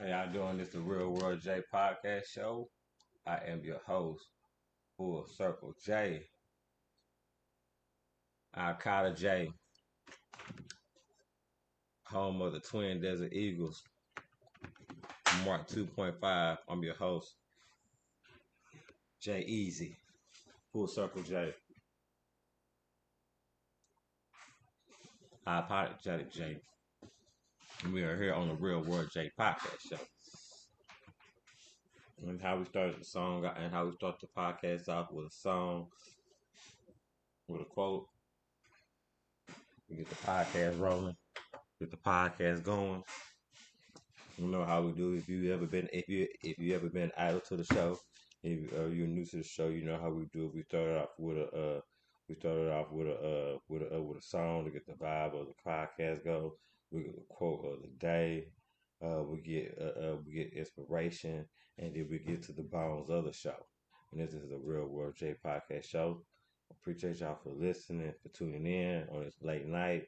How y'all doing? This is the Real World J podcast show. I am your host, Full Circle J, Alcala J, home of the Twin Desert Eagles, Mark 2.5. I'm your host, J Easy, Full Circle J, Apologetic J. And we are here on the Real World J podcast show. And how we started the song and how we start the podcast off with a song, with a quote. We get the podcast rolling, get the podcast going. You know how we do. If you ever been idle to the show, if you're new to the show, you know how we do. We started off with a song to get the vibe of the podcast go. We get the quote of the day. We get inspiration, and then we get to the bones of the show. And this is the Real World J podcast show. Appreciate y'all for listening, for tuning in on this late night.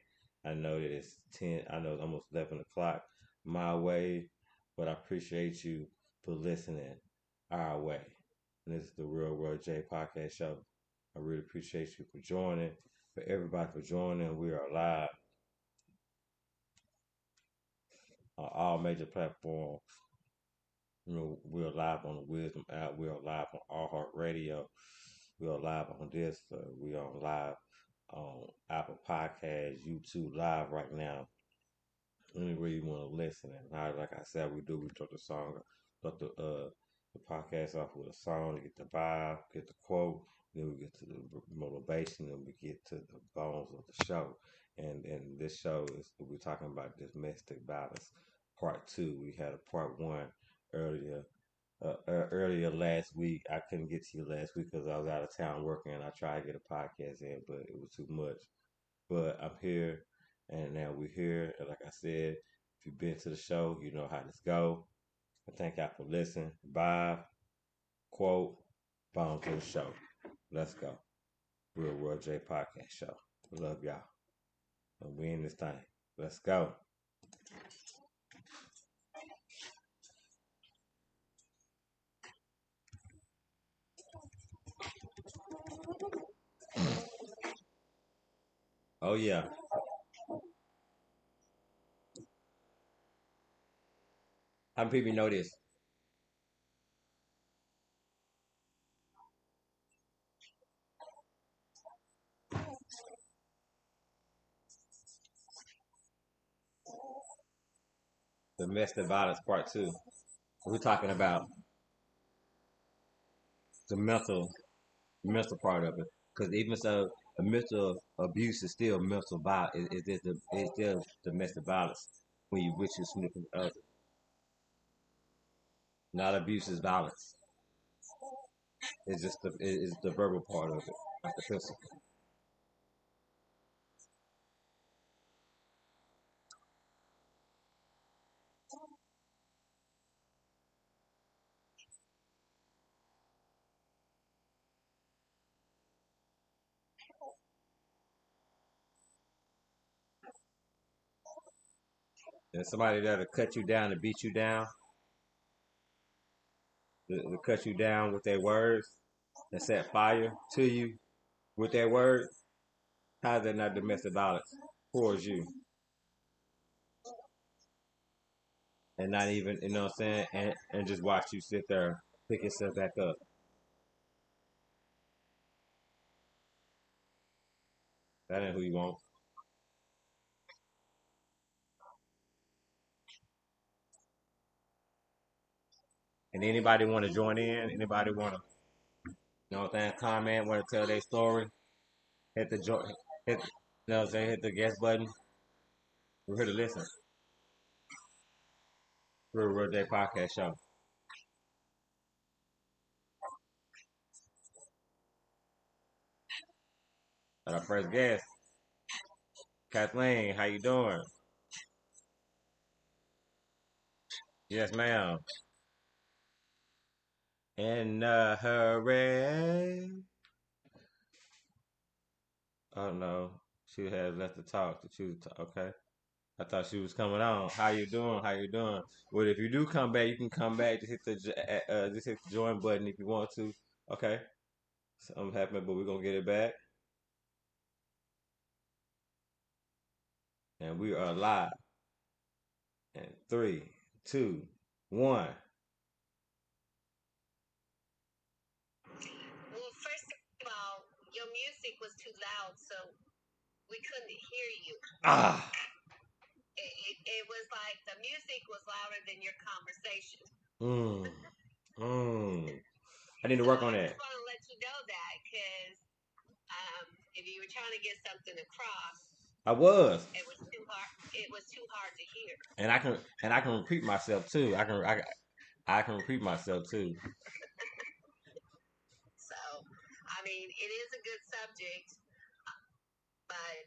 I know that it's 10. I know it's almost 11 o'clock my way, but I appreciate you for listening our way. And this is the Real World J podcast show. I really appreciate you for joining. For everybody for joining, we are live on all major platforms. You know, we're live on the Wisdom app. We are live on All Heart Radio. We are live on this. We are live on Apple Podcasts, YouTube Live right now. Anywhere you want to listen, and like I said, we start the podcast off with a song to get the vibe, get the quote, then we get to the motivation, and we get to the bones of the show. And this show is we're talking about domestic violence, part two. We had a part one earlier. Earlier last week, I couldn't get to you last week because I was out of town working, and I tried to get a podcast in, but it was too much. But I'm here, and now we're here. And like I said, if you've been to the show, you know how this go. And thank y'all for listening. Vibe, quote, bound to the show. Let's go. Real World J podcast show. Love y'all. And we in this thing. Let's go. Oh yeah. How many people know this? Domestic violence part two. We're talking about the mental part of it. Because even so, a mental abuse is still mental violence. It's still domestic violence when you with your significant other. Not abuse is violence. It's the verbal part of it, not the physical. And somebody that'll cut you down and beat you down, to cut you down with their words, and set fire to you with their words. How's that not domestic violence towards you? And not even, you know what I'm saying? And just watch you sit there, pick yourself back up. That ain't who you want. And anybody want to join in? Anybody want to, you know what I'm saying? Comment, want to tell their story? Hit the join, hit, you know what I'm saying? Hit the guest button. We're here to listen. Real Real Day Podcast Show. And our first guest, Kathleen. How you doing? Yes, ma'am. In a hurry. Oh no, she has left to talk. To choose. Okay. I thought she was coming on. How you doing? How you doing? Well, if you do come back, you can come back. Just hit the join button if you want to. Okay. Something happened, but we're gonna get it back. And we are live. And 3, 2, 1. Well, first of all, your music was too loud, so we couldn't hear you. Ah. It was like the music was louder than your conversation. Mm. Mm. I need to So work on I just that. want to let you know that because if you were trying to get something across, I was. it was too hard. It was too hard to hear. And I can repeat myself too. I can repeat myself too. So, I mean, it is a good subject, but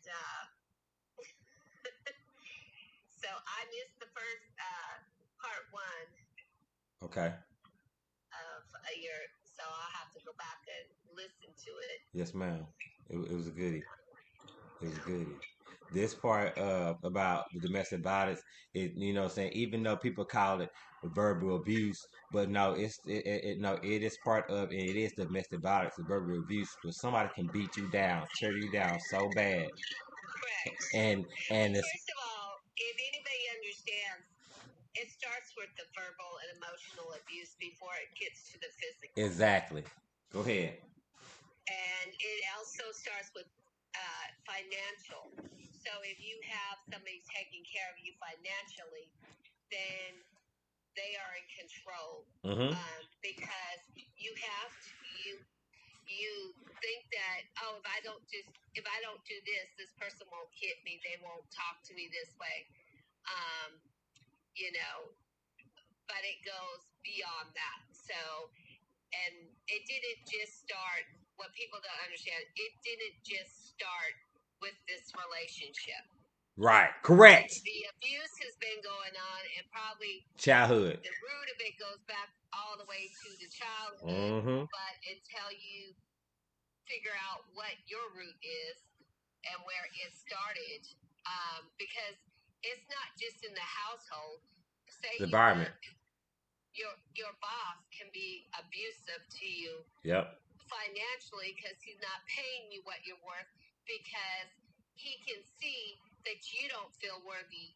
so I missed the first part one Okay. of your. So I'll have to go back and listen to it. Yes, ma'am. It was a goodie. It was a goodie. This part about the domestic violence, saying even though people call it verbal abuse, but no, it is part of and it is domestic violence, the verbal abuse, where somebody can beat you down, tear you down so bad, Correct. and Well, it's first of all, if anybody understands, it starts with the verbal and emotional abuse before it gets to the physical. exactly. Go ahead. And it also starts with financial. So if you have somebody taking care of you financially, then they are in control Mm-hmm. because you have to, you think that, oh, if I don't do this, this person won't hit me, they won't talk to me this way, um, you know, but it goes beyond that. So, and it didn't just start. What people don't understand, it didn't just start with this relationship. Right. Correct. The abuse has been going on, and probably Childhood. the root of it goes back all the way to the childhood. Mm-hmm. But until you figure out what your root is and where it started, because it's not just in the household. Say The you environment. work, your boss can be abusive to you Yep. financially because he's not paying you what you're worth because he can see that you don't feel worthy.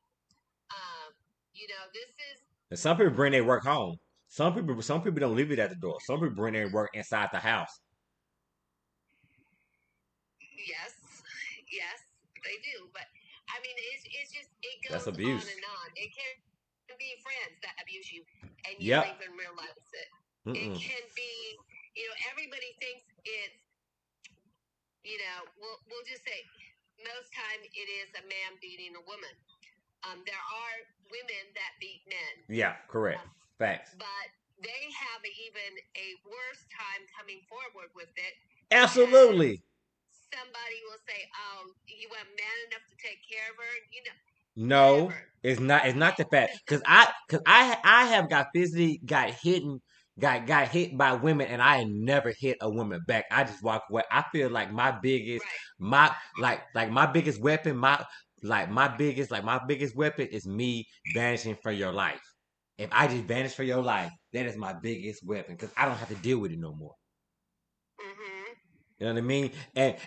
This is And some people bring their work home. Some people don't leave it at the door. Some people bring their work inside the house. yes, yes, they do. But I mean, it's just it That's goes on abuse. and on. It can be friends that abuse you and you don't Yep. even realize it. It Mm-mm. can be, everybody thinks it's, we'll just say most time it is a man beating a woman. There are women that beat men. Yeah. Correct. Facts. But they have even a worse time coming forward with it. Absolutely. Somebody will say, "Oh, you weren't man enough to take care of her," No, whatever. it's not. It's not the fact because I have got physically got hit by women, and I ain't never hit a woman back. I just walk away. I feel like my biggest Right. my biggest weapon my biggest weapon is me vanishing from your life. If I just vanish from your life, that is my biggest weapon because I don't have to deal with it no more. Mm-hmm. You know what I mean?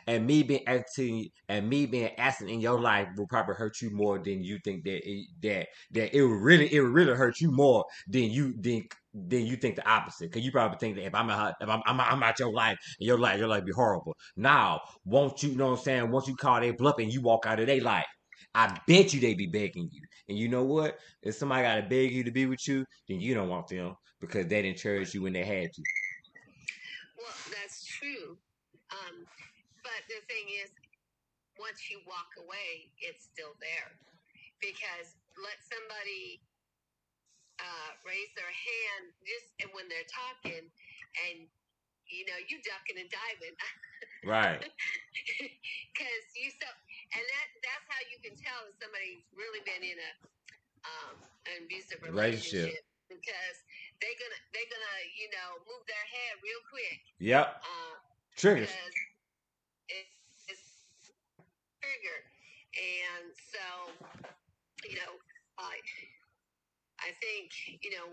And me being absent in your life will probably hurt you more than you think that it would really hurt you more than you think the opposite. Because you probably think that if I'm out your life and your life be horrible. Now, won't you know what I'm saying? Once you call their bluff and you walk out of their life, I bet you they be begging you. And you know what? If somebody gotta beg you to be with you, then you don't want them because they didn't cherish you when they had you. Well, that's true. But the thing is, once you walk away, it's still there. Because let somebody raise their hand just when they're talking, and you ducking and diving. Right. Because and that's how you can tell if somebody's really been in an abusive Relationship. relationship because they're gonna move their head real quick. Yep. Triggers. Because it's trigger, and so you know, I think,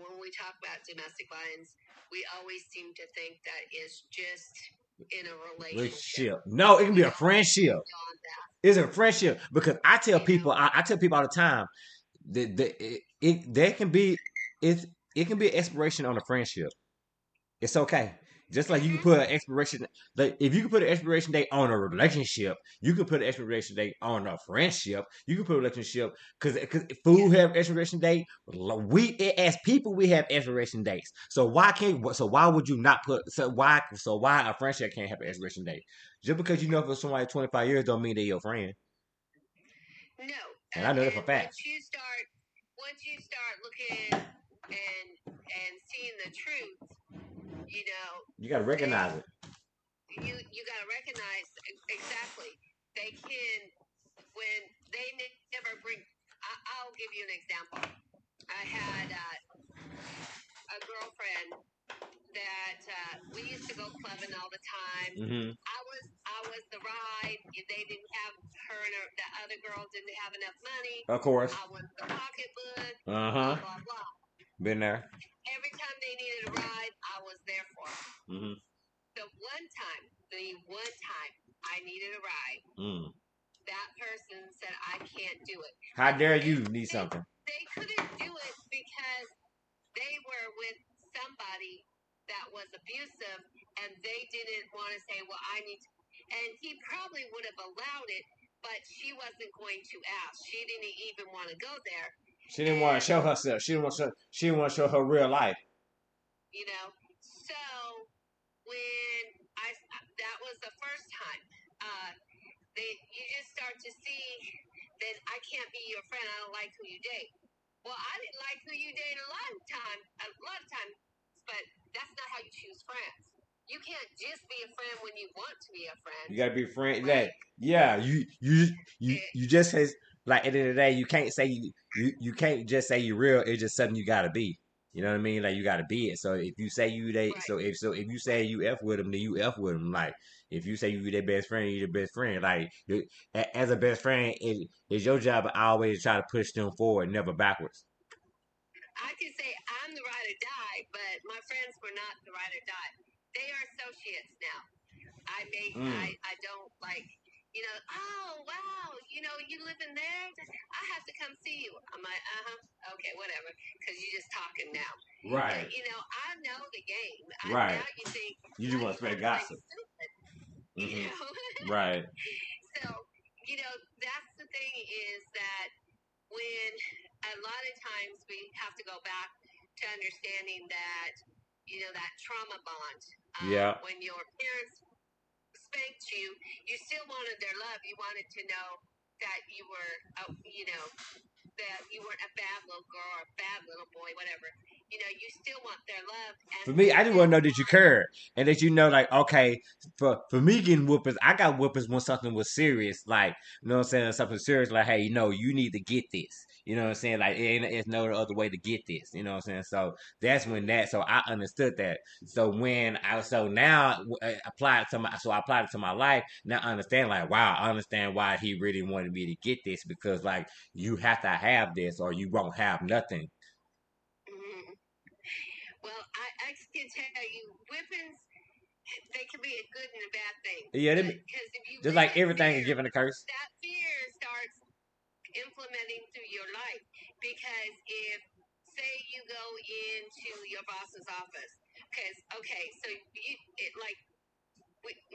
when we talk about domestic violence, we always seem to think that it's just in a relationship. No, it can be a friendship. It's a friendship because I tell people, I tell people all the time that there can be it can be an expiration on a friendship. It's okay. Just like you can put an expiration, like if you can put an expiration date on a relationship, you can put an expiration date on a friendship. You can put a relationship because food have expiration date. We as people we have expiration dates. So why can't? So why would you not put? So why a friendship can't have an expiration date? Just because you know for somebody 25 years don't mean they're your friend. No, and I know that for a fact. Once you start looking and seeing the truth, you got to recognize it. You got to recognize exactly. They can when they never bring. I'll give you an example. I had a girlfriend that we used to go clubbing all the time. Mm-hmm. I was the ride. They didn't have her and the other girl didn't have enough money. Of course. I was the pocketbook. Uh-huh. Blah blah blah. Been there. Every time they needed a ride, I was there for them. Mm-hmm. The one time I needed a ride, that person said I can't do it. How dare you need something? They couldn't do it because they were with somebody that was abusive, and they didn't want to say, well, I need to. And he probably would have allowed it, but she wasn't going to ask. She didn't even want to go there. She didn't want to show herself. She didn't want to show her real life. So when that was the first time, you just start to see that I can't be your friend. I don't like who you date. Well, I didn't like who you date a lot of times, but that's not how you choose friends. You can't just be a friend when you want to be a friend. You gotta be a friend. Right? You just say, like, at the end of the day, you can't say you can't just say you're real. It's just something you gotta be. You know what I mean? Like, you gotta be it. So if you say you they, right. so if you say you f with them, then you f with them. Like, if you say you their best friend, you're their best friend. Like, as a best friend, it's your job to always try to push them forward, never backwards. I can say I'm the ride or die, but my friends were not the ride or die. They are associates now. I don't like, oh, wow, you live in there? I have to come see you. I'm like, okay, whatever, because you're just talking now. Right. And, I know the game. Right. Now you think. You just want to spread gossip. Mm-hmm. Right. So, that's the thing is that when a lot of times we have to go back to understanding that, that trauma bond. When your parents spanked you, you still wanted their love. You wanted to know that you were, that you weren't a bad little girl or a bad little boy, whatever. You still want their love. And for me, I just want to know that you care and that like, okay, for me getting whoopings, I got whoopings when something was serious, like, you know what I'm saying, something serious, like, hey, you need to get this. You know what I'm saying? Like, it's no other way to get this. You know what I'm saying? So that's when so I understood that. So now I applied it to my life. Now I understand, like, wow, I understand why he really wanted me to get this, because, like, you have to have this or you won't have nothing. Well, I can tell you, whippings, they can be a good and a bad thing. Yeah, because if you just like everything is given a curse. That fear starts implementing through your life, because if, say, you go into your boss's office, so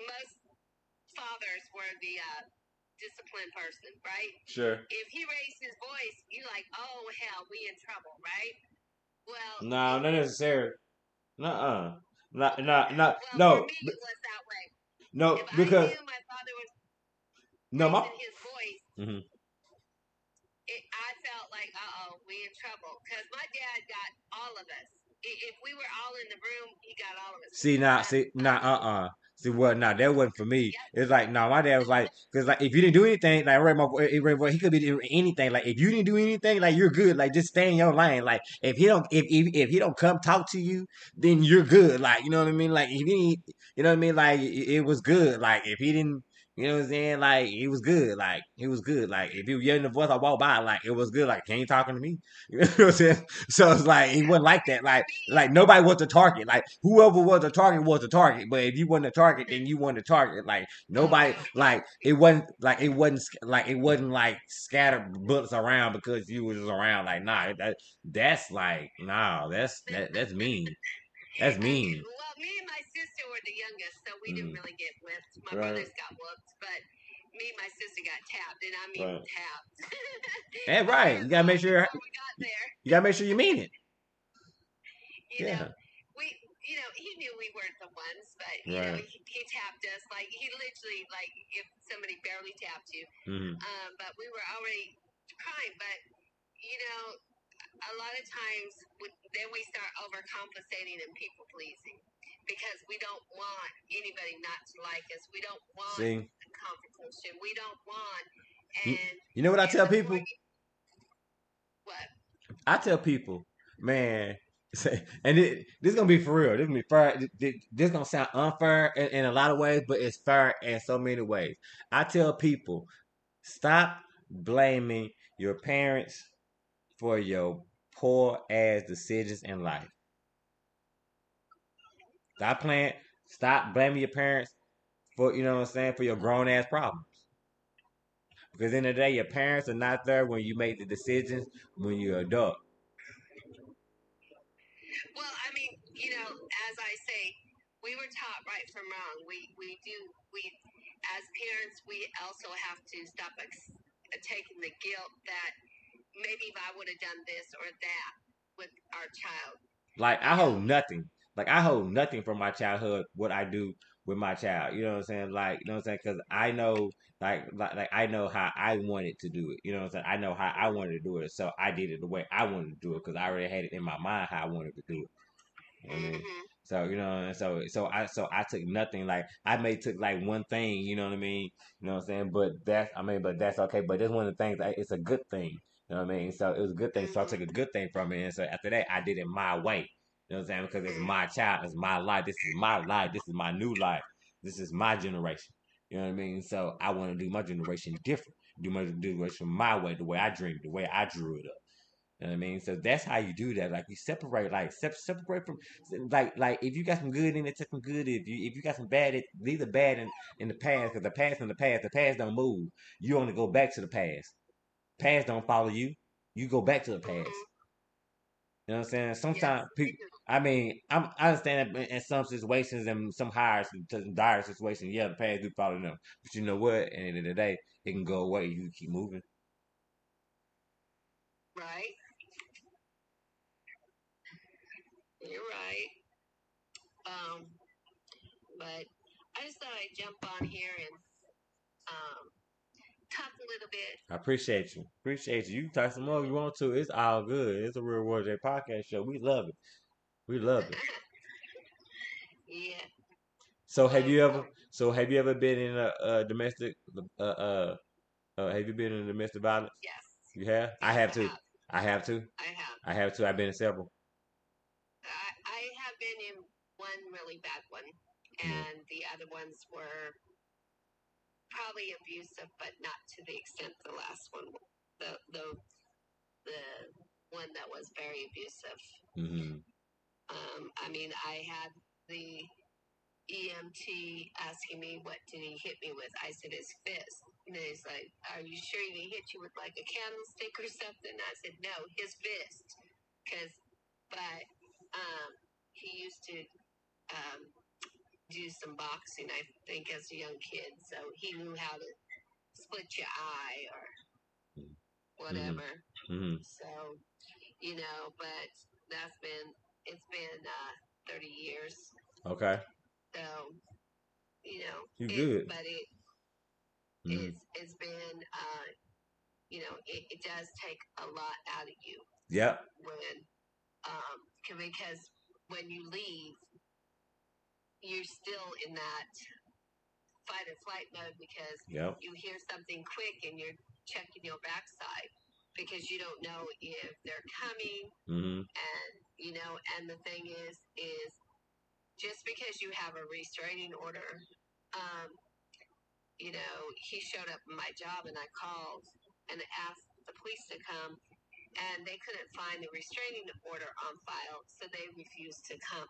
most fathers were the disciplined person, right? Sure. If he raised his voice, you're like, oh hell, we in trouble, right? Well, no, not necessarily. Well, no. For me, it was that way. No, if because I knew my father was raising his voice, I felt like, we in trouble, because my dad got all of us. If we were all in the room, he got all of us. See, what? Nah, that wasn't for me. Yep. It's like, my dad was like, because, like, if you didn't do anything, like, he could be doing anything. Like, if you didn't do anything, like, you're good. Like, just stay in your lane. Like, if he don't come talk to you, then you're good. Like, you know what I mean? Like, if he, you know what I mean? Like, it was good. Like, if he didn't, You know what I'm saying? Like he was good. Like he was good. Like if you were yelling the voice, I walk by. Like it was good. Like he ain't talking to me. You know what I'm saying? So it's like he wasn't like that. Like nobody was the target. Like whoever was the target was the target. But if you wasn't the target, then you weren't the target. Like Oh nobody. no, Like it wasn't. Like it wasn't. Like it wasn't like scattered bullets around because you was around. Like nah. That's like nah. That's mean. That's mean. well, me and my sister were the youngest, so we didn't Mm, really get whipped. My Right. brothers got whooped, but me and my sister got tapped, and I mean Right. tapped. and I right. was You gotta make long sure. before we got there. You gotta make sure you mean it. You know, Yeah. we, he knew we weren't the ones, but Right. he tapped us like he literally like if somebody barely tapped you. Mm-hmm. But we were already crying. But a lot of times then we start overcompensating and people pleasing because we don't want anybody not to like us. We don't want See. competition. We don't want You, and you know what I and tell the more people? what I tell people, man, and this gonna be for real. This gonna be fair. This gonna sound unfair in a lot of ways, but it's fair in so many ways. I tell people, stop blaming your parents for your poor ass decisions in life. Stop playing. Stop blaming your parents for what I'm saying for your grown ass problems. Because in the day, your parents are not there when you make the decisions when you're adult. well, I mean, as I say, we were taught right from wrong. We as parents we also have to stop taking the guilt that maybe if I would have done this or that with our child, Like you I know. hold nothing. Like I hold nothing from my childhood. What I do with my child, you know what I'm saying? Like you know what I'm saying? Because I know, like I know how I wanted to do it. You know what I'm saying? I know how I wanted to do it, so I did it the way I wanted to do it because I already had it in my mind how I wanted to do it. You know what I mean? Mm-hmm. So and so I took nothing. Like I may took like one thing. You know what I mean? You know what I'm saying? But that's okay. But that's one of the things. It's a good thing. You know what I mean? So it was a good thing. So I Mm-hmm. took a good thing from it. And so after that, I did it my way. You know what I'm saying? Because it's Mm-hmm. my child. It's my life. This is my life. This is my new life. This is my generation. You know what I mean? So I want to do my generation different. Do my generation my way, the way I dreamed, the way I drew it up. You know what I mean? So that's how you do that. Like you separate, like separate from, like if you got some good in it, take some good. If you got some bad, leave the bad in the past because the past in the past. The past don't move. You only go back to the past. Past don't follow you. You go back to the past. Mm-hmm. You know what I'm saying? Yes, Sometimes we people. do. I mean, I understand that in some situations and some dire situations, yeah, the past do follow them. But you know what? At the end of the day, it can go away. You keep moving. Right. You're right. Um, but I just thought I'd jump on here and um, talk a little bit. I appreciate you. Appreciate you. You can talk some more if you want to. It's all good. It's a Real World J podcast show. We love it. We love it. Yeah. So have Um, you ever? So have you ever been in a domestic? Have you been in domestic violence? yes. You have. I Yes, have I too. have. I have too. I have. I have too. I've been in several. I have been in one really bad one, Yeah. and the other ones were probably abusive, but not to the extent the last one. The one that was very abusive. Mm-hmm. I mean, I had the EMT asking me what did he hit me with. I said his fist. And he's like, "Are you sure he didn't hit you with like a candlestick or something?" I said, "No, his fist." But he used to um, do some boxing, I think, as a young kid, so he knew how to split your eye or Mm-hmm. whatever. Mm-hmm. So, but it's been 30 years. Okay. So, You good? but Mm-hmm. it's been, it does take a lot out of you Yep. because when you leave, you're still in that fight or flight mode because Yep. you hear something quick and you're checking your backside because you don't know if they're coming. Mm-hmm. And the thing is just because you have a restraining order, um, he showed up at my job and I called and asked the police to come, and they couldn't find the restraining order on file, so they refused to come.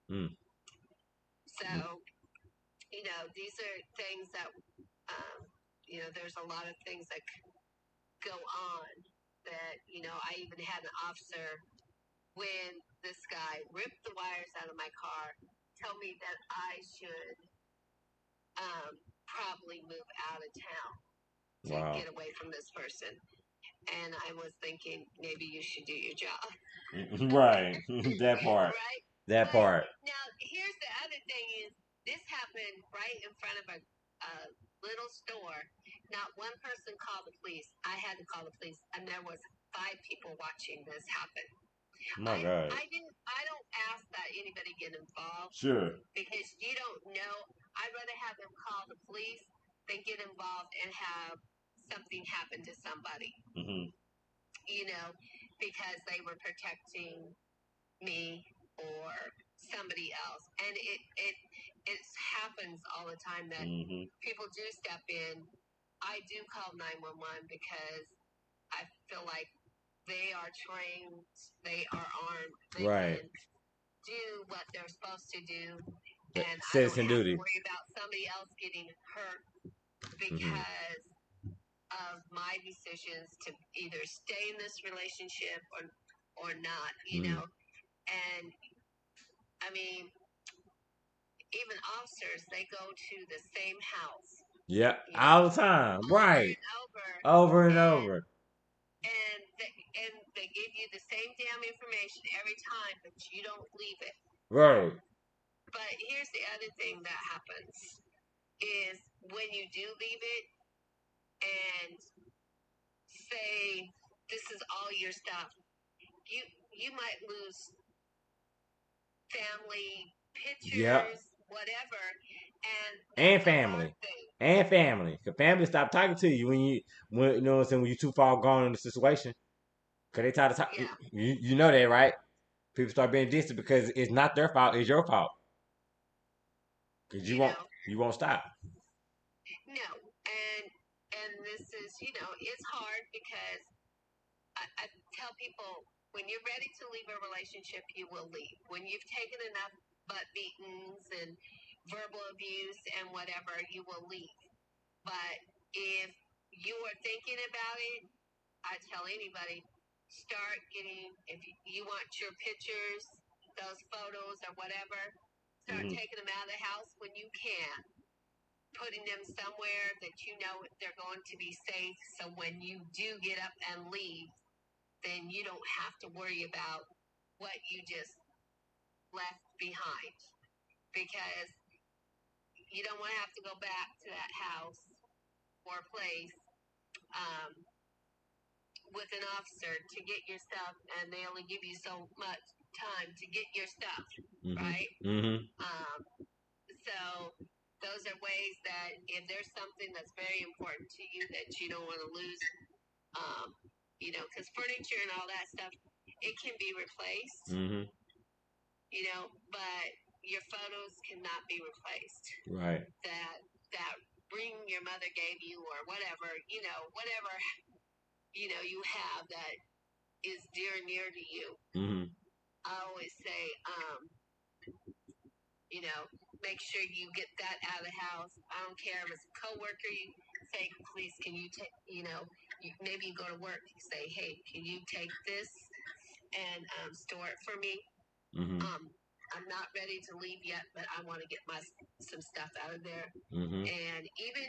Mm. So, these are things that, there's a lot of things that go on that, I even had an officer when this guy ripped the wires out of my car tell me that I should probably move out of town to Wow. get away from this person. And I was thinking maybe you should do your job. Right. That part. Right? That part. Now, here's the other thing is this happened right in front of a little store. Not one person called the police. I had to call the police, and there was 5 people watching this happen. My God. I don't ask that anybody get involved. Sure. Because you don't know. I'd rather have them call the police than get involved and have something happen to somebody. Mm-hmm. Because they were protecting me or somebody else. And it happens all the time that people do step in. I do call 911 because I feel like they are trained, they are armed, they can do what they're supposed to do, and I don't have to worry about somebody else getting hurt because of my decisions to either stay in this relationship or not, And I mean, even officers, they go to the same house. Yeah, all the time. Right. Over and over. And they give you the same damn information every time, but you don't leave it. Right. But here's the other thing that happens is when you do leave it and say this is all your stuff, you might lose family pictures, whatever, and family. And family. Cause family stop talking to you when you know what I'm saying, when you too far gone in the situation. Cause they try to talk. Yeah. You know that, right? People start being distant because it's not their fault; it's your fault. Cause you won't stop. No, and this is it's hard because I tell people when you're ready to leave a relationship, you will leave. When you've taken enough butt beatings and verbal abuse and whatever, you will leave. But if you are thinking about it, I tell anybody, start getting, if you want your pictures, those photos or whatever, start taking them out of the house when you can. Putting them somewhere that you know they're going to be safe. So when you do get up and leave, then you don't have to worry about what you just left behind. Because you don't want to have to go back to that house or place with an officer to get your stuff, and they only give you so much time to get your stuff, right? So those are ways that if there's something that's very important to you that you don't want to lose, because furniture and all that stuff, it can be replaced, but your photos cannot be replaced. Right. That ring your mother gave you or whatever, whatever, you have that is dear and near to you. I always say, make sure you get that out of the house. I don't care if it's a coworker. You say, please, can you take, maybe you go to work. You say, hey, can you take this and store it for me? I'm not ready to leave yet, but I want to get some stuff out of there. And even,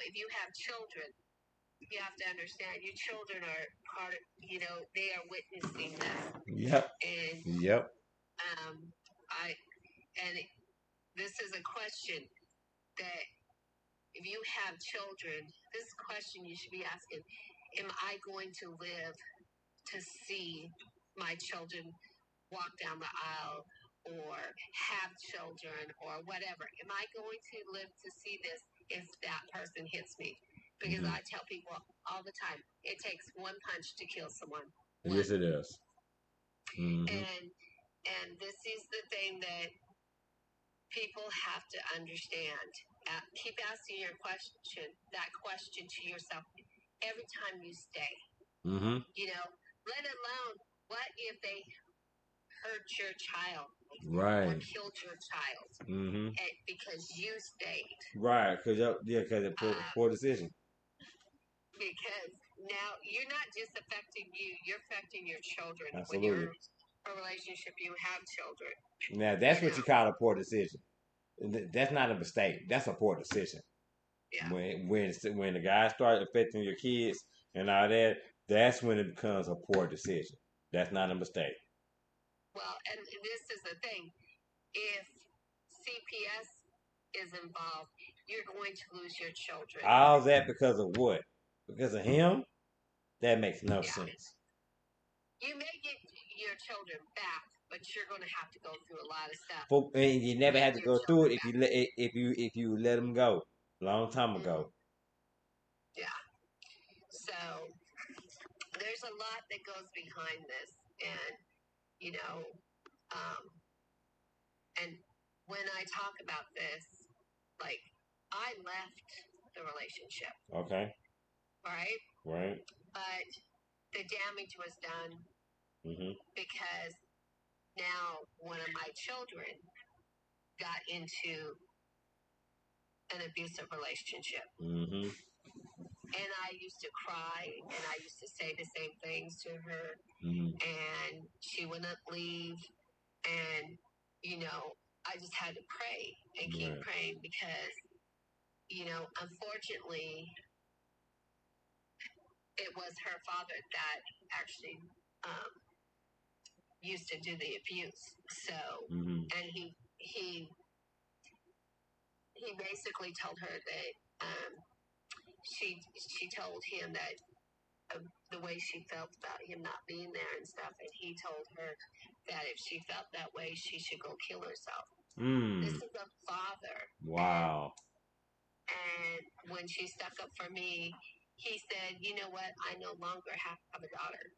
if you have children, you have to understand your children are part of, they are witnessing this. Yep. And this is a question that if you have children, this question you should be asking, am I going to live to see my children walk down the aisle or have children or whatever? Am I going to live to see this if that person hits me? Because I tell people all the time, it takes one punch to kill someone. Yes, it is. And this is the thing that people have to understand keep asking that question to yourself every time you stay. Mm-hmm. Let alone what if they hurt your child or Right. killed your child Mm-hmm. because you stayed. Right. Because it's poor decision. Because now you're not just affecting you, you're affecting your children. Absolutely. When you're a relationship, you have children. Now that's what you call a poor decision. That's not a mistake. That's a poor decision. Yeah. When the guys start affecting your kids and all that, that's when it becomes a poor decision. That's not a mistake. Well, and this is the thing. If CPS is involved, you're going to lose your children. All that because of what? Because of him? That makes no sense. You may get your children back, but you're going to have to go through a lot of stuff. And you never had to go through it if you let them go a long time ago. Yeah. So there's a lot that goes behind this, and and when I talk about this, like I left the relationship. Okay. Right. Right. But the damage was done because now one of my children got into an abusive relationship. And I used to cry and I used to say the same things to her. And she wouldn't leave. And, I just had to pray and keep praying because, unfortunately, it was her father that actually used to do the abuse. So, and he basically told her that she told him that the way she felt about him not being there and stuff, and he told her that if she felt that way, she should go kill herself. This is a father. Wow. And when she stuck up for me, he said, "You know what? I no longer have a daughter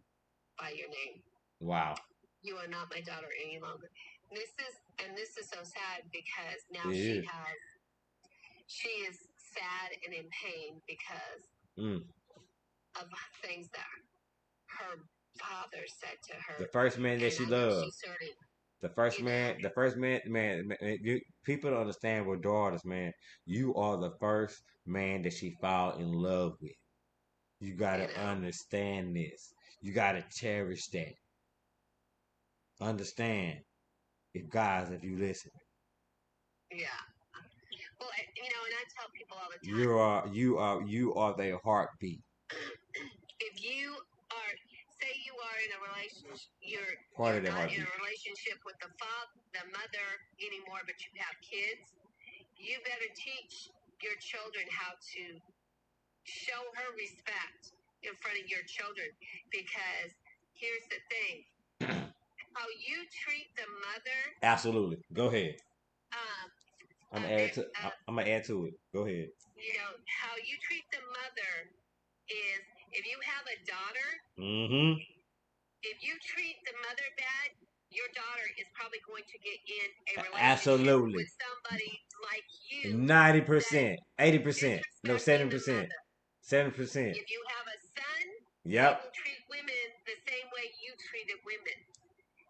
by your name. Wow. You are not my daughter any longer." This is so sad because now she is sad and in pain because of things that her father said to her. The first man that she loved. The first man, people don't understand with daughters, man. You are the first man that she fall in love with. You gotta understand this. You gotta cherish that. Understand, if you listen. Yeah. Well, and I tell people all the time. You are their heartbeat. If you are, say you are in a relationship, you're not in a relationship with the mother anymore, but you have kids, you better teach your children how to show her respect in front of your children, because here's the thing. How you treat the mother. Absolutely. Go ahead. I'm gonna add to it. Go ahead. How you treat the mother is, if you have a daughter, if you treat the mother bad, your daughter is probably going to get in a relationship with somebody like you. 90%, 80%, no 7%, 7%. If you have a son, yep, you will treat women the same way you treated women.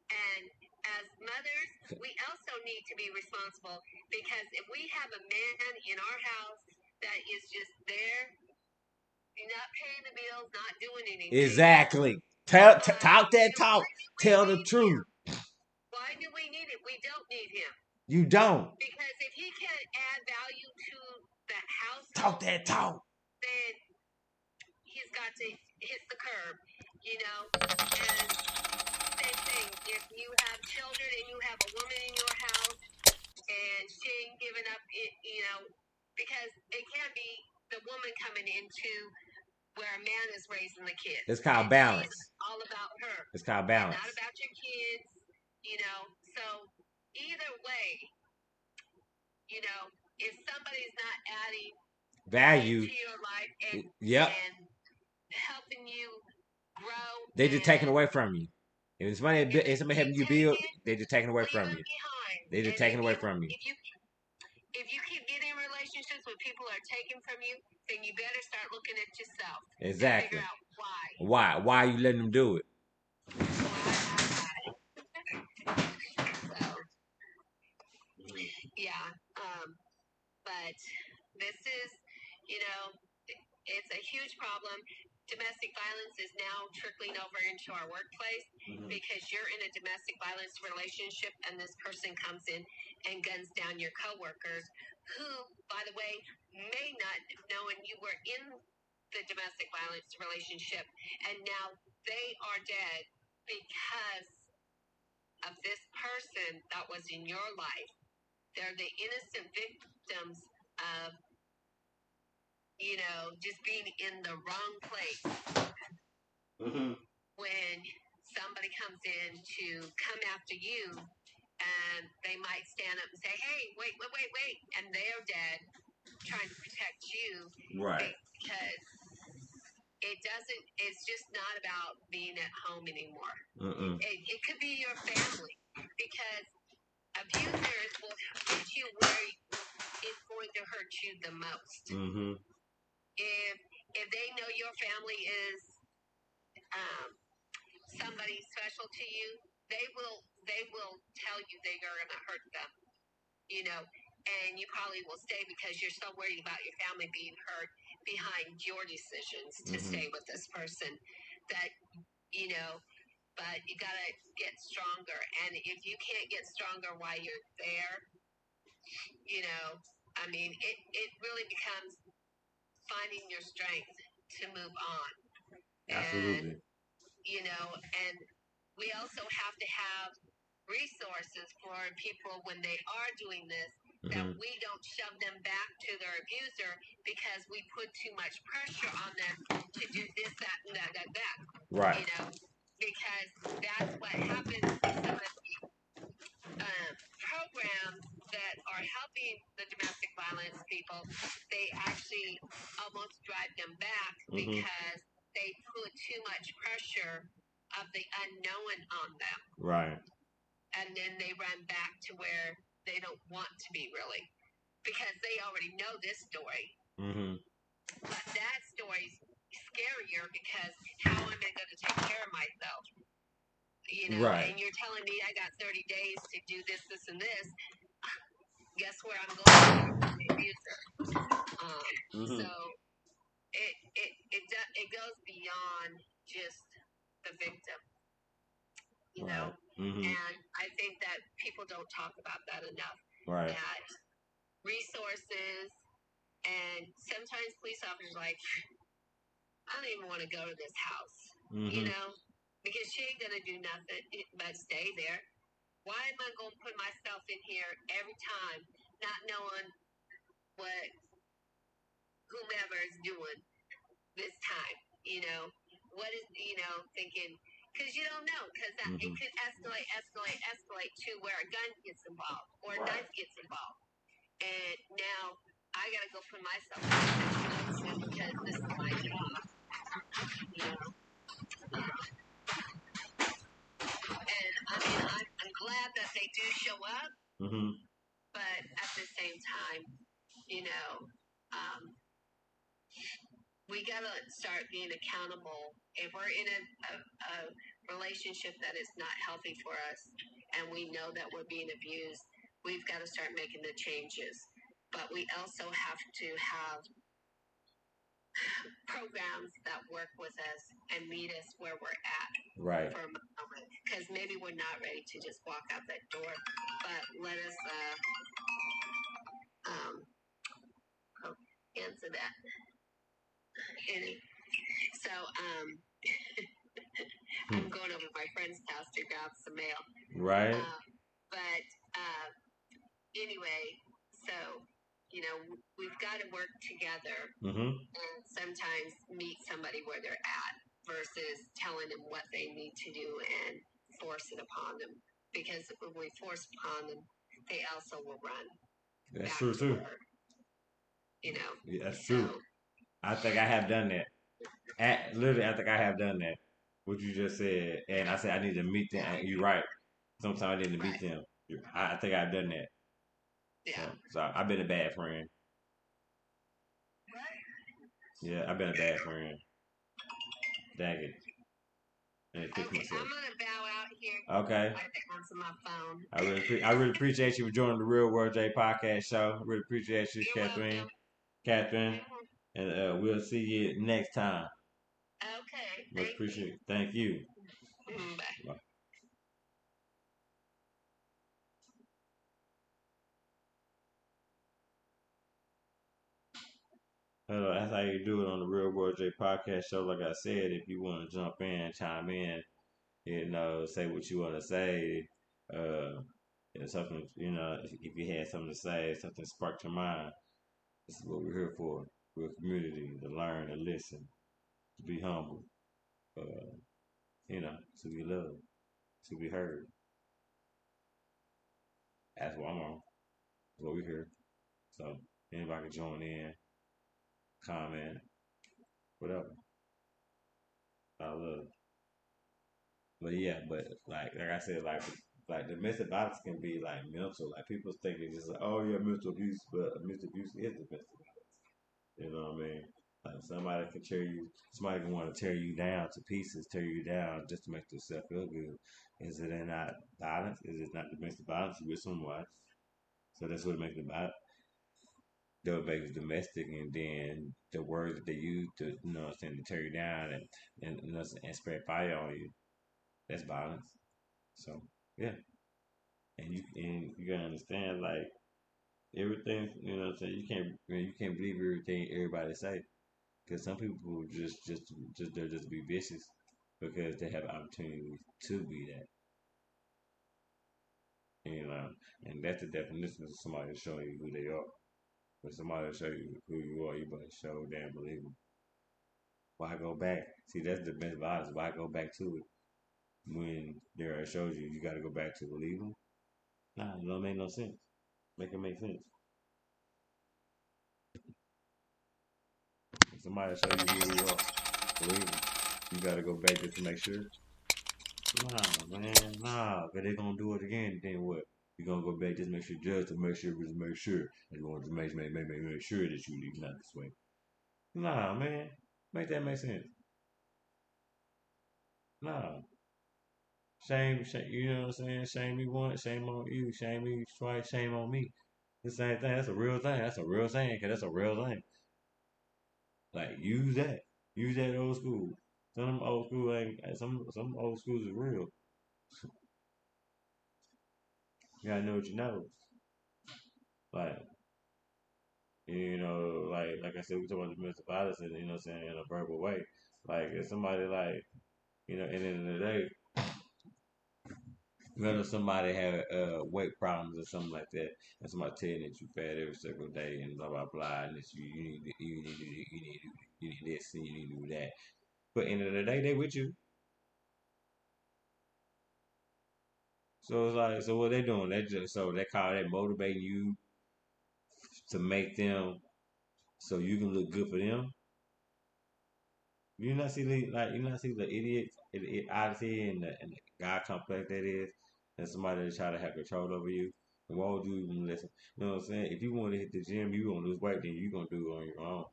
And as mothers, we also need to be responsible, because if we have a man in our house that is just there, not paying the bills, not doing anything. Exactly. Talk that talk. Tell the truth. Why do we need it? We don't need him. You don't. Because if he can't add value to the house, talk that talk, then he's got to hit the curb, And same thing, if you have children and you have a woman in your house and she ain't giving up, because it can't be the woman coming into where a man is raising the kids. It's called balance. It's all about her. It's called balance. It's not about your kids, So either way, if somebody's not adding value to your life and helping you grow, they just taking away from you. If somebody helping you build, they just taking away from you. They just taking away from you. If you keep getting in relationships situations when people are taken from you, then you better start looking at yourself. Exactly. And figure out why. Why are you letting them do it? Why? So, yeah. But this is, you know, it's a huge problem. Domestic violence is now trickling over into our workplace because you're in a domestic violence relationship and this person comes in and guns down your coworkers who, by the way, may not have known you were in the domestic violence relationship and now they are dead because of this person that was in your life. They're the innocent victims of, you know, just being in the wrong place. When somebody comes in to come after you and they might stand up and say, hey, wait, and they're dead trying to protect you. Right. Because it's just not about being at home anymore. It could be your family because abusers will hit you where it's going to hurt you the most. If they know your family is somebody special to you, they will tell you they are going to hurt them, you know, and you probably will stay because you're so worried about your family being hurt behind your decisions to stay with this person that, you know, but you got to get stronger. And if you can't get stronger while you're there, you know, I mean, it really becomes finding your strength to move on. Absolutely. And, you know, and we also have to have resources for people when they are doing this, that we don't shove them back to their abuser because we put too much pressure on them to do this, that, and that. Right. You know, because that's what happens in some of the programs that are helping the domestic violence people. They actually almost drive them back because they put too much pressure of the unknown on them. Right. And then they run back to where they don't want to be, really, because they already know this story. But that story's scarier because how am I going to take care of myself? You know, right. And you're telling me I got 30 days to do this, and this. Guess where I'm going? The abuser. So it goes beyond just the victim. You know, and I think that people don't talk about that enough. Right. That resources, and sometimes police officers are like, I don't even want to go to this house, you know, because she ain't gonna do nothing but stay there. Why am I gonna put myself in here every time, not knowing what whomever is doing this time? You know, what is, you know, thinking. Because you don't know, because it could escalate to where a gun gets involved or a knife gets involved. And now I got to go put myself in this situation because this is my job. You know? And I mean, I'm glad that they do show up, but at the same time, you know, we got to start being accountable. If we're in a relationship that is not healthy for us and we know that we're being abused, we've got to start making the changes. But we also have to have programs that work with us and meet us where we're at. Right. For a moment. Because maybe we're not ready to just walk out that door, but let us answer that. So I'm going over to my friend's house to grab some mail. Right. But anyway, so, you know, we've got to work together and sometimes meet somebody where they're at versus telling them what they need to do and force it upon them. Because when we force upon them, they also will run. That's true too. You know. Yeah, that's true. I think I have done that. Literally, I think I have done that. What you just said, and I said I need to meet them. And you're right. Sometimes I need to meet them. I think I've done that. Yeah. So I've been a bad friend. Yeah, I've been a bad friend. Dang it. Okay, I'm gonna bow out here. Okay. I answer my phone. I really appreciate you for joining the Real World J podcast show. I really appreciate you, You're Catherine. welcome. Catherine, and we'll see you next time. Okay. Much appreciated. Thank you. Bye. Bye. That's how you do it on the Real World J podcast show. Like I said, if you want to jump in, chime in, say what you want to say. Something, if you had something to say, something sparked your mind, this is what we're here for. We're a community to learn and listen, to be humble, uh, to be loved, to be heard. That's what I'm on. That's what we're here. So anybody can join in, comment, whatever. I love. But yeah, but like I said, like domestic violence can be like mental. Like people think it's just like, oh yeah, mental abuse, but mental abuse is domestic violence. You know what I mean? Like somebody can want to tear you down to pieces, tear you down just to make themselves feel good. Is it not violence? Is it not domestic violence with someone? So that's what it makes it about. They'll make it domestic, and then the words that they use to, to tear you down and spread fire on you. That's violence. So yeah, and you gotta understand like everything. You know what I'm saying? You can't believe everything everybody say because some people just they're just be vicious because they have opportunity to be that. You know, and that's the definition of somebody showing you who they are. When somebody show you who you are, you better show damn believe them. Why go back? See, that's the best advice. Why go back to it when there shows you got to go back to believe them? Nah, it don't make no sense. Make it make sense. If somebody show you who you are, believe them. You got to go back just to make sure. Nah, man, nah. But they gonna do it again. Then what? You gonna go back just make sure, just to make sure, just make sure. And you want to make sure that you leave not this way. Nah, man. Make that make sense. Nah. Shame, you know what I'm saying? Shame me once, shame on you. Shame me twice, shame on me. The same thing. That's a real thing. That's a real thing, because that's a real thing. Like, use that. Use that old school. Some of them old school ain't, some old schools is real. You gotta know what you know. Like, like I said, we talk about domestic violence and, what I'm saying, in a verbal way. Like, if somebody, like, at the end of the day, whether somebody have weight problems or something like that, and somebody telling that you fat every single day and blah blah blah, and that you need this and you need to do that. But end of the day, they with you. So it's like, so what they doing? They call that motivating you to make them so you can look good for them. You not see the oddity and the God complex that is, and somebody that try to have control over you. And why would you even listen? You know what I'm saying? If you want to hit the gym, you gonna lose weight, then you gonna do it on your own.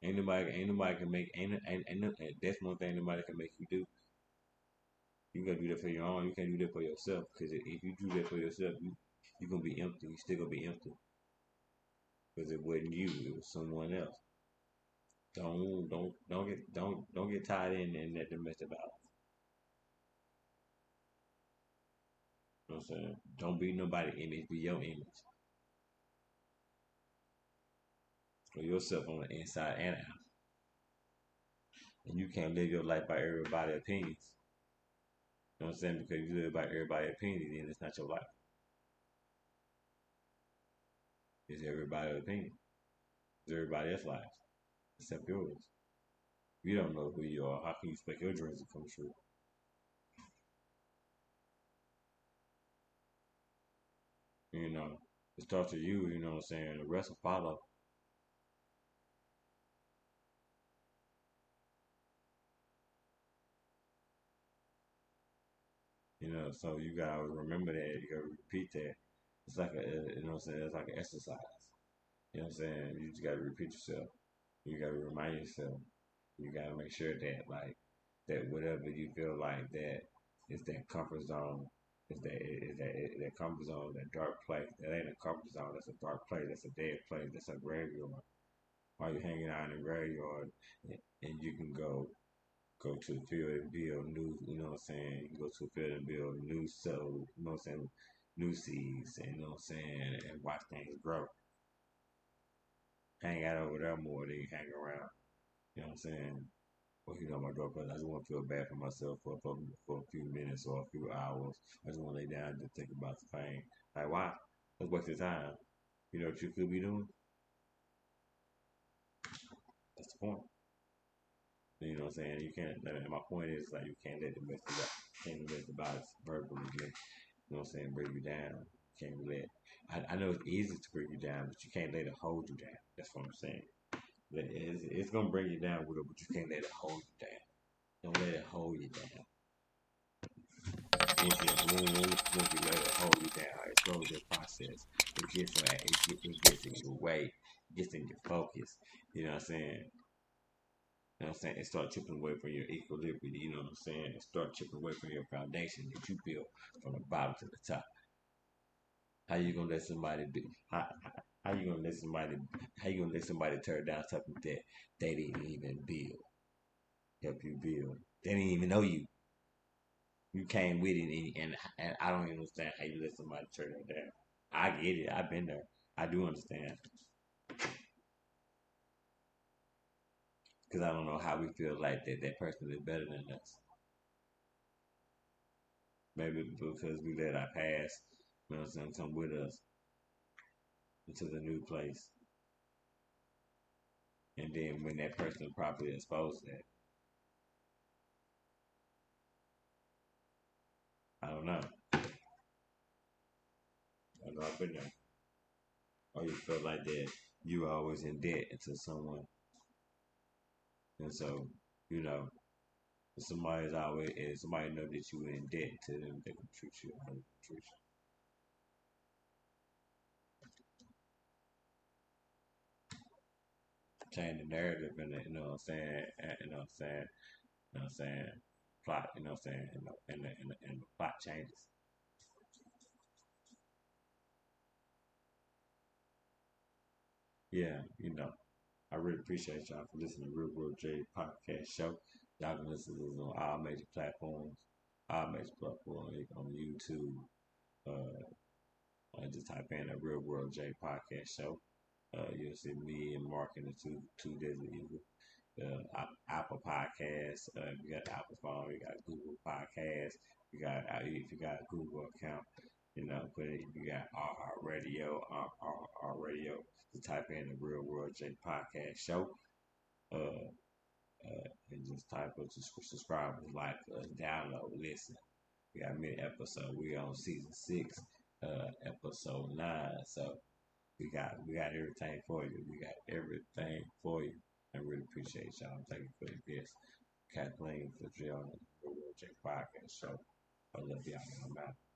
Ain't nobody can make, that's one thing nobody can make you do. You gotta do that for your own. You can't do that for yourself, because if you do that for yourself, you gonna be empty. You still gonna be empty because it wasn't you. It was someone else. Don't get tied in that domestic violence. You know what I'm saying? Don't be nobody image, be your image. For yourself on the inside and out. And you can't live your life by everybody's opinions. You know what I'm saying? Because you live by everybody's opinion, then it's not your life. It's everybody's opinion. It's everybody else's life. Except yours. You don't know who you are. How can you expect your dreams to come true? It starts with you, you know what I'm saying? The rest will follow. So you gotta remember that. You gotta repeat that. It's like a, you know what I'm saying? It's like an exercise. You know what I'm saying? You just gotta repeat yourself. You gotta remind yourself. You gotta make sure that that whatever you feel like that is that comfort zone. Is that comfort zone, that dark place. That ain't a comfort zone. That's a dark place. That's a dead place. That's a graveyard. While you're hanging out in the graveyard, and you can go to the field and build new. You know what I'm saying? You can go to the field and build new so. You know what I'm saying? New seeds. And you know what I'm saying? And watch things grow. Hang out over there more than you hang around. You know what I'm saying? Well, my door closed. I just want to feel bad for myself for a few minutes or a few hours. I just want to lay down and just think about the pain. Like, why? Let's waste your time. You know what you could be doing? That's the point. You know what I'm saying? You can't. My point is like you can't let the mess about. Can't let the body verbally get. You know what I'm saying? Bring you down. You can't let. I know it's easy to bring you down, but you can't let it hold you down. That's what I'm saying. It's gonna bring you down with it, but you can't let it hold you down. Don't let it hold you down. Once you let it hold you down, it slows your process. It gets in your way. It gets in your focus. You know what I'm saying? You know what I'm saying? It starts chipping away from your equilibrium. You know what I'm saying? It starts chipping away from your foundation that you built from the bottom to the top. How you gonna let somebody do? How you gonna let somebody? How you gonna let somebody tear down something that they didn't even build? Help you build. They didn't even know you. You came with it, and I don't even understand how you let somebody tear that down. I get it. I've been there. I do understand because I don't know how we feel like that person is better than us. Maybe because we let our past, you know what I'm saying, come with us into the new place, and then when that person properly exposed that, I don't know. I know I've been there. Or you feel like that you are always in debt to someone, and so you know if somebody know that you in debt to them, they can treat you how they treat you. Change the narrative and you know what I'm saying, and, you know what I'm saying, you know what I'm saying, plot, you know what I'm saying, and the plot changes. Yeah, I really appreciate y'all for listening to Real World J podcast show. Y'all can listen to this on all major platforms on YouTube. Just type in a Real World J podcast show. You'll see me and Mark in the two Desert Eagle. Apple Podcasts. If you got the Apple phone, you got Google Podcasts. If you got a Google account, put it. If you got R Radio, to type in the Real World J podcast show. Uh, and just type up, subscribe, like, download, listen. We got many episodes. We on season 6, episode 9. So we got everything for you. We got everything for you. I really appreciate y'all. Thank you for the guest, Kathleen, for joining the Real J podcast show. I love y'all. I'm out.